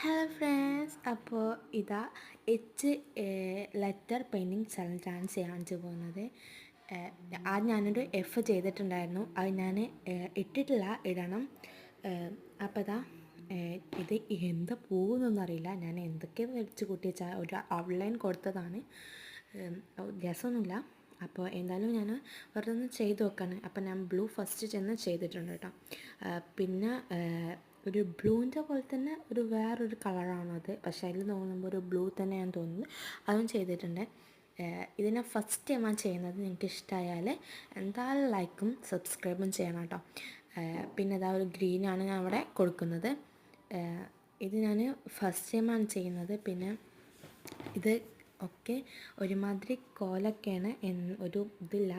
Hello friends, അപ്പോൾ ഇതാ letter painting ചലഞ്ചാണ് ചെയ്യാൻ പോകുന്നത്. ആദ്യം ഞാനൊരു എഫ് ചെയ്തിട്ടുണ്ടായിരുന്നു, അത് ഞാൻ ഇട്ടിട്ടില്ല, ഇടണം. അപ്പോൾ ഇതാ ഇത് എന്താ പോകുന്നൊന്നും അറിയില്ല. ഞാൻ എന്തൊക്കെ വെച്ച് കൂട്ടി വെച്ചാൽ ഒരു ഔട്ട്ലൈൻ കൊടുത്തതാണ്, രസമൊന്നുമില്ല. അപ്പോൾ എന്തായാലും ഞാൻ വെറുതെ ഒന്ന് ചെയ്ത് നോക്കാണ്. അപ്പോൾ ഞാൻ ബ്ലൂ ഫസ്റ്റ് ചെന്ന് ചെയ്തിട്ടുണ്ട് കേട്ടോ. പിന്നെ ഒരു ബ്ലൂവിൻ്റെ പോലെ തന്നെ ഒരു വേറൊരു കളറാണത്, പക്ഷേ അതിൽ നോക്കുമ്പോൾ ഒരു ബ്ലൂ തന്നെയാണെന്ന് തോന്നുന്നു. അതും ചെയ്തിട്ടുണ്ട്. ഇതിനെ ഫസ്റ്റ് ടൈമാണ് ചെയ്യുന്നത്. നിങ്ങൾക്ക് ഇഷ്ടമായാൽ എന്തായാലും ലൈക്കും സബ്സ്ക്രൈബും ചെയ്യണം കേട്ടോ. പിന്നെ ഇതാ ഒരു ഗ്രീനാണ് ഞാൻ അവിടെ കൊടുക്കുന്നത്. ഇത് ഞാൻ ഫസ്റ്റ് ടൈമാണ് ചെയ്യുന്നത്. പിന്നെ ഇത് ഒക്കെ ഒരുമാതിരി കോലൊക്കെയാണ്, ഒരു ഇതില്ല.